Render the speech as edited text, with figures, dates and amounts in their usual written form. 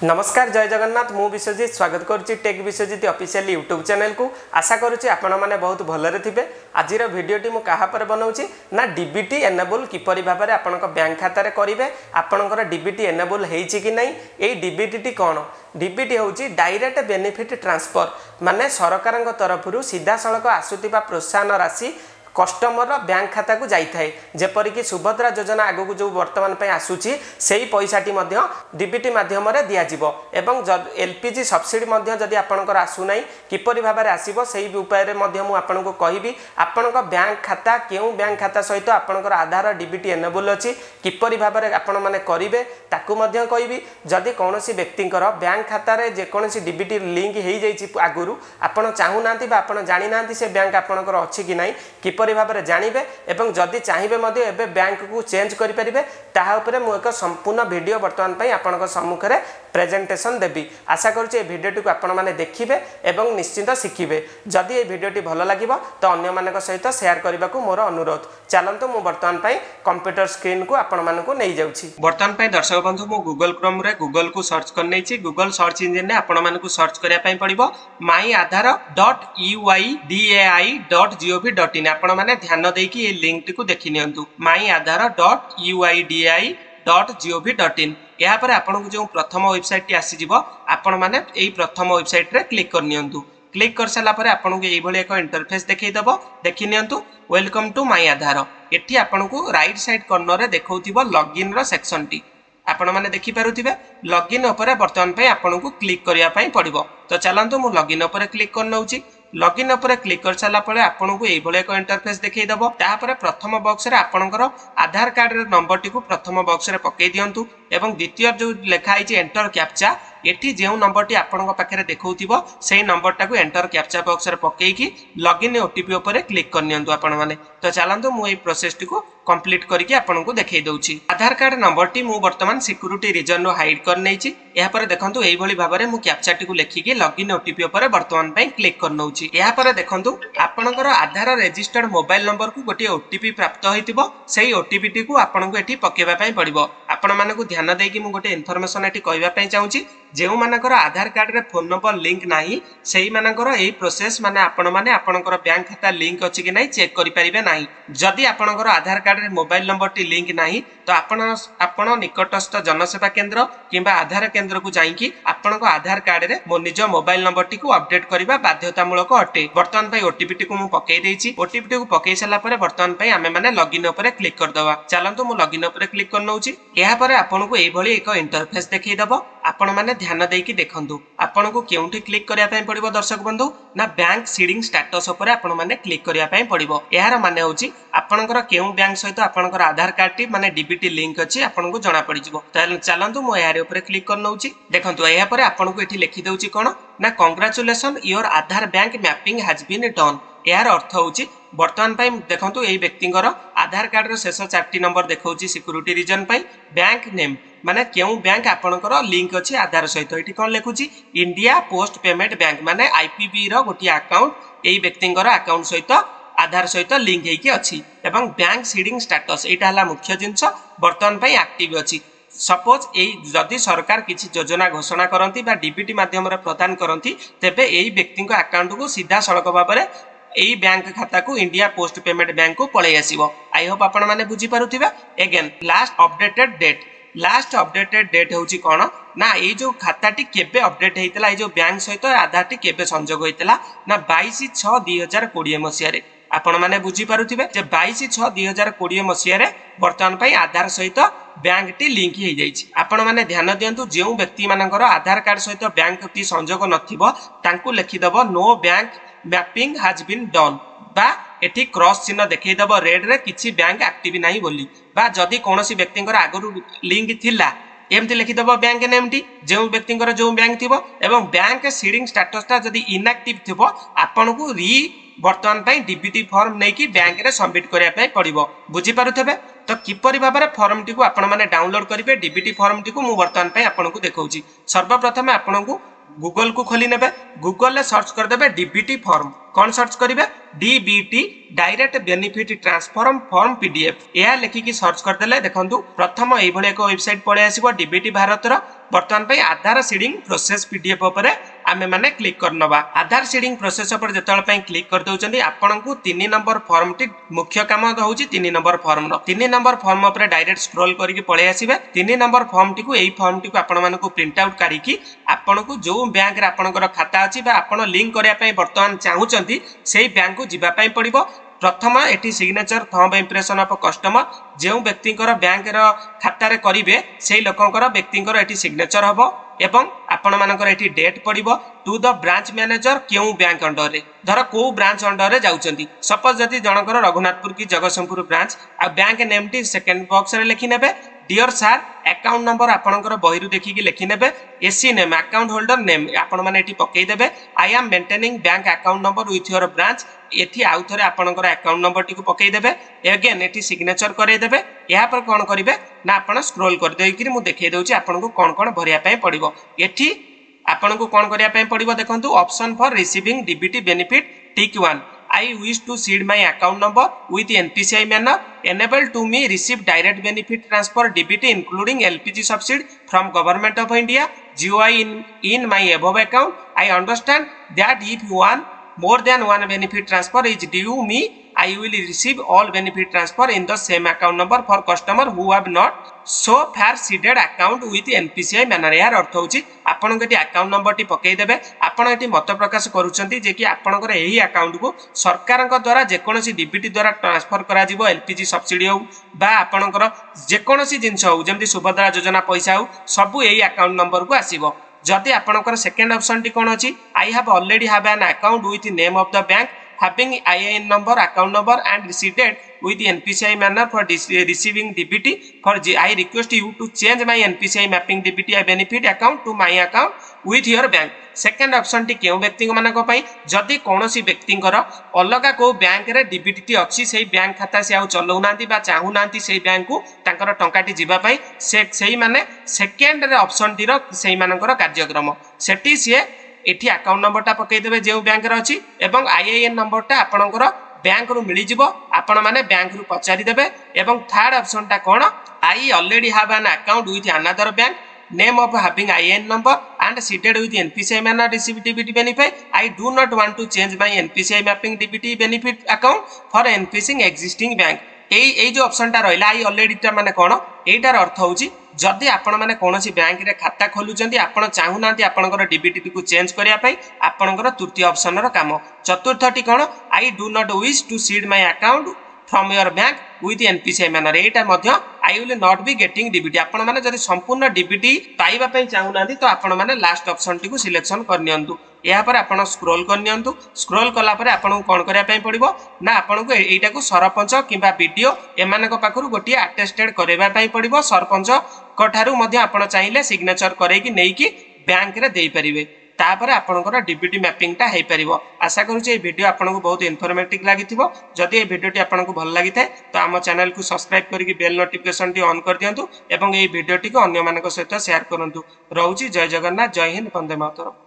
नमस्कार जय जगन्नाथ मु विश्वजित स्वागत करुच्ची tech Biswajit official YouTube channel को आशा करुच्ची आपण मैंने बहुत भलरे थे। आज भिडटी मु कहा पर बनाऊँगी ना डीबीटी एनेबल किपरि भाव में आपण बैंक खाता करेंगे आपणकर डीबीटी एनेबल होती कि नहीं। ये डीबीटी कौन डीबीटी हूँ डायरेक्ट बेनिफिट ट्रांसफर माने सरकार तरफ सीधा सड़क आसुवा प्रोत्साहन राशि कस्टमर बैंक खाता को जाए जेपरिक सुभद्रा योजना आगक जो वर्तमान आसूची से ही पैसाटी डीबीटी मध्यम दिज्व एवं एलपीजी सब्सिडी जदि आपंकर आसूना किपरि भाव में आसो से उपाय मुझे कहबी आपण बैंक खाता क्यों बैंक खाता सहित आपंकर आधार डीबीटी एनेबल अच्छी किपरि भाव में आपण मैंने करेंगे ताकू कहबी जदि कौन व्यक्तिर बैंक खातार जेकोसी डीबीटी लिंक हो आगुरी आपड़ चाहूना आप जानी ना से बैंक आपंकर अच्छी कि नहीं किपरि भाव में जानवे एवं जदि चाहिए एबे बैंक को चेंज करेंगे तापर मुझे एक संपूर्ण वीडियो बर्तमान आपण सम्मुखें प्रेजेंटेशन देवी। आशा करुच्ची ये भिडियोटी को आपण मैंने देखिए और निश्चिंत शिखिबे। जदि ये भिडियोटी भल लगे तो अन्य मान सहित शेयर करने को मोर अनुरोध। चलतु मु बर्तमान कंप्यूटर स्क्रीन को आपण मानक नहीं जाऊँगी। बर्तमान दर्शक बंधु मु गूगल क्रोम रे गूगल को सर्च कर नहीं गूगल सर्च इंजिन में आपण मानक सर्च करने पड़ो myaadhar.uidai.gov.in आपण माने ध्यान देकी ये लिंक टी को देखि नियंतु myaadhar.uidai.gov.in या पर आपन को जो प्रथम वेबसाइट टी आसी जिवो आपण माने एई प्रथम वेबसाइट रे क्लिक कर नियंतु। क्लिक कर साला पर आपन को एई भली एक इंटरफेस देखै दबो देखि नियंतु वेलकम टू माय आधार। एठी आपन को राइट साइड कॉर्नर रे देखौथिबो लॉगिन रो सेक्शन टी आपण माने देखि पारुथिबे। लॉगिन ऊपर वर्तमान पे आपन को क्लिक करिया पई पड़िबो। तो चलंतु मु लॉगिन ऊपर क्लिक कर नउची। लॉगिन ऊपर क्लिक कर साला परे आपन को एई भली एक इंटरफेस देखै दबो। तापर प्रथम बॉक्स रे आपनकर आधार कार्ड रे नंबर टी को प्रथम बॉक्स रे पकै दियंतु एवं द्वितीय जो लिखा है एंटर कैप्चा एठी जो नंबर टी आपण पाखे देखौथिबो सेही नंबर टाको एंटर कैप्चा बॉक्स रे पकईकी लॉगिन ओटीपी ऊपर क्लिक कर नियंतु आपण माने। तो चलंतु मु एई प्रोसेस टी को कंप्लीट करके आपन को देखै दउची। आधार कार्ड नंबर टी मु वर्तमान सिक्योरिटी रीजन रो हाइड कर नैची। या पर देखंतु एई भली भाबरे मु कैप्चा टी को लेखिकी लॉगिन ओटीपी ऊपर वर्तमान पई क्लिक कर नउची। या पर देखंतु आपनकर आधार रजिस्टर्ड मोबाइल नंबर को गोटे ओटीपी प्राप्त होइतिबो सेही ओटीपी टी को आपन को एठी पकेबा पई पड़िबो। आपण मानकु ध्यान देकी मु गोटे इन्फॉर्मेशन एठी कहबा पई चाहूची जेउ मानकर आधार कार्ड रे फोन नंबर लिंक नाही सेही मानकर एई प्रोसेस माने आपण माने आपनकर बैंक खाता लिंक अछि कि नाही चेक करि परिबे नाही। जदि आपनकर आधार कार्ड रे मोबाइल नंबर टी लिंक नाही तो आपण निकटस्थ जनसेवा केंद्र किंबा आधार केंद्र को जाईकी आपनकर आधार कार्ड रे मो निज मोबाइल नंबर टी को अपडेट करबा बाध्यतामूलक अटे। वर्तमान पई ओटीपी टी को मु पकै देइची। ओटीपी टी को पकै सला परे वर्तमान पई आमे माने लॉगिन ऊपर क्लिक कर दवा। चलंतु मु लॉगिन ऊपर क्लिक कर नउची। एहा परे आपन को एई भली एक इंटरफेस देखै दबो। आपण माने ध्यान देकी देखंतु आपन को केउठी क्लिक करिया पई पड़िबो दर्शक बंधु ना बैंक सीडिंग स्टेटस ऊपर आपण माने क्लिक करिया पई पड़िबो। एहार माने होची आपनकर केउ बैंक सहित आपनकर आधार कार्ड टी माने डीबीटी लिंक अछि आपन को जणा पड़ि जिवो। चलंतु मो एहार ऊपर क्लिक कर नउची। देखंतु एहा परे आपन को एठी लिखि दउची कोन ना congratulation your Aadhaar bank mapping has been done. यार अर्थ होची वर्तमान पई देखंतु एई व्यक्तिंकर आधार कार्ड रो शेष 4टी नंबर देखौची सिक्योरिटी रीजन पई बैंक नेम माने केउ बैंक आपनकर लिंक अछि आधार सहित एठी कोन लेखुची इंडिया पोस्ट पेमेंट बैंक माने आईपीबी रो गोटी अकाउंट एई व्यक्तिंकर अकाउंट सहित आधार सहित लिंक हेकी अछि एवं बैंक सीडिंग स्टेटस एटा हला मुख्य जिंस वर्तमान पई एक्टिव अछि। सपोज जदि सरकार किसी योजना घोषणा करती डीबीटी माध्यम प्रदान करती तेबे एई व्यक्ति अकाउंट को सीधा सड़क भाव में एई बैंक खाता को इंडिया पोस्ट पेमेंट बैंक को पळै आसीबो। आई होप आपण माने बुझी पारुथिबे। अगेन लास्ट अपडेटेड डेट होची कोन ना ए जो खाताटी केबे अपडेट हेतिला ए जो बैंक सहित आधारटी केबे संजोग होइतिला ना 22/6/2020 मसिया रे। आपण माने बुझी पारुथिबे जे 22/6/2020 मसिया रे वर्तमान पई आधार सहित बैंक टी लिंक हो जाइछि। आपण माने ध्यान दियंतु जेउ व्यक्ति मानकर आधार कार्ड सहित बैंक टी संजोग नथिबो तांकु लिखि दबो no bank mapping has been done बा एठी क्रॉस चिन्ह देखै दबो रेड रे किछि बैंक एक्टिव नाही बोली बा जदि कोनोसी व्यक्तिंकर आगरु लिंक थिला एमती लिखि दबो बैंक नेम टी जेउ व्यक्तिंकर जो बैंक थिबो एवं बैंक सीडिंग स्टेटस ता जदि इनएक्टिव थिबो आपण को री वर्तमान पई डीबीटी फॉर्म नै कि बैंक रे सबमिट करिया पई पड़िबो। बुझी पारुथबे। तो किपरि भाबरे फॉर्म टी को आपण माने डाउनलोड करिवे डीबीटी फॉर्म टी को मु वर्तमान पई आपण को देखौची। सर्वप्रथम आपण को गूगल को खोली नेबे गूगल ले सर्च कर देबे डीबीटी फॉर्म कौन सर्च करिवे DBT direct benefit transfer form PDF या लिखिकी सर्च कर देले देखंतु प्रथम एई भली एक वेबसाइट पळे आसीबो डीबीटी भारत रो बर्तमान पे आधार सीडिंग प्रोसेस पीडीएफ उपरे आमे माने क्लिक करनबा आधार सीडिंग प्रोसेस उपर जतल पई क्लिक कर दउचंदी आपनकु 3 नंबर फॉर्म टी मुख्य काम होउची 3 नंबर फॉर्म रो 3 नंबर फॉर्म उपरे डायरेक्ट स्क्रॉल करिकि पळे आसीबे 3 नंबर फॉर्म टी को एई फॉर्म टी को आपण मानकु प्रिंट आउट करिकि आपनकु जो बैंक रे आपनकर खाता अछि बा आपण लिंक करिया पई वर्तमान चाहुचंती सेही बैंक को जिबा पई पड़िबो प्रथम eighty signature thumb impression of customer जो व्यक्ति बैंक खाता रे करिवे सेही लोकंकर व्यक्तिंकर एटी सिग्नेचर हबो एवं आपण मानकर एटी डेट पड़िबो टू द ब्रांच मैनेजर केउ बैंक अंडर रे धर को ब्रांच अंडर रे जाउचंती सपोज जति जनकर रघुनाथपुर की जगतसिंहपुर ब्रांच आ बैंक नेम टी सेकंड बॉक्स रे लिखि नेबे डियर सर अकाउंट नंबर आपनकर बहिरु देखि कि लिखि नेबे AC name account holder name आपण माने एटी पकेई देबे I am maintaining bank account number with your branch एठी आउ थरे आपनकर अकाउंट नंबर टी को पकेई देबे अगेन एठी सिग्नेचर करे देबे या पर कोन करिवे ना आपण स्क्रॉल कर देई कि मु देखाई दउची आपन को कोन कोन भरिया पय पड़िबो एठी आपन को कोन करिया पय पड़िबो देखंतु option for receiving DBT benefit tick 1 I wish to seed my account number with NPCI manner enable to me receive direct benefit transfer DBT including LPG subsidy from government of India GOI in my above account I understand that if you want more than one benefit transfer is due me I will receive all benefit transfer in the same account number for customer who have not so far seeded account with NPCI manner यार अर्थ होची आपण के account number T पकई देबे आपण eighty मत प्रकाश करूचंती जे कि आपनकर एही अकाउंट को सरकार द्वारा जे कोनोसी डीबीटी द्वारा ट्रांसफर करा जिवो एलपीजी सब्सिडी हो बा आपनकर जे कोनोसी जिंस हो जेमति सुभद्रा योजना पैसा हो सब एही अकाउंट नंबर को आसीबो जदि आपनकर सेकंड ऑप्शन टी कोन अछि I have already have an account with name of the bank having IIN number, account number and seated with NPCI manner for receiving DBT for I request you to change my NPCI mapping DBT benefit account to my account with your bank. Second option T केउ व्यक्ति मानक पई जदि कोनोसी व्यक्तिंकर अलगा को bank रे DBT T अछि सेही बैंक खाता से आउ चलौ नांती बा चाहू नांती सेही बैंक को तांकर टंकाटी जिबा पई सेही माने सेकेंड रे ऑप्शन टी रो सेही मानकर कार्यक्रम सेठी से एठी अकाउंट नंबर टा पकई देबे जे बैंक रे अछि एवं आईआईएन नंबर टा आपनकर बैंक रु मिली जिवो आपण माने बैंक रु पचारि देबे एवं थर्ड ऑप्शन टा कोन I already have an account with another bank name of having IN number and seated with NPCI manner receive DBT benefit I do not want to change my NPCI mapping DBT benefit account for NPCing existing bank এই যে অপশনটা রইলা I already টা মানে কোন এইটার অর্থ হউচি যদি আপন মানে কোনসি ব্যাংক রে খাতা খোলুচন্তি আপন চাহু নাंती আপনকৰ ডিবিটি কু চেঞ্জ করিয়া পাই আপনকৰ তৃতীয় অপশনৰ কাম চতুৰ্থটি কোন I do not wish to seed my account from your bank with NPCI manner Etah Madhya I will not be getting DBT आपण माने जदि संपूर्ण DBT पाइबा पई चाहू नांती तो आपण माने लास्ट ऑप्शन टी को सिलेक्शन कर नियंतु या पर आपण स्क्रॉल कर नियंतु स्क्रॉल कला पर आपण कोन करिया पई पड़िबो ना आपण को एटा को सरपंच किबा वीडियो एमानक पाखरु गोटी अटेस्टेड करेबा पई पड़िबो सरपंच कठारु मध्य आपण चाहिले सिग्नेचर करे कि नेई कि बैंक रे देई परिबे तापर आपनकर डीबीटी मैपिंग टा हेई परिबो आशा करू जे वीडियो आपनको बहुत इन्फॉर्मेटिव लागिथिबो जदि ए वीडियोटी आपनको भल लागिथे तो आम चैनल को सब्सक्राइब करिकि बेल नोटिफिकेशन टी ऑन कर दियंतु एवं ए वीडियोटी को अन्य मानक सहित शेयर करंतु रहउची जय जगन्नाथ जय हिंद वंदे मातरम।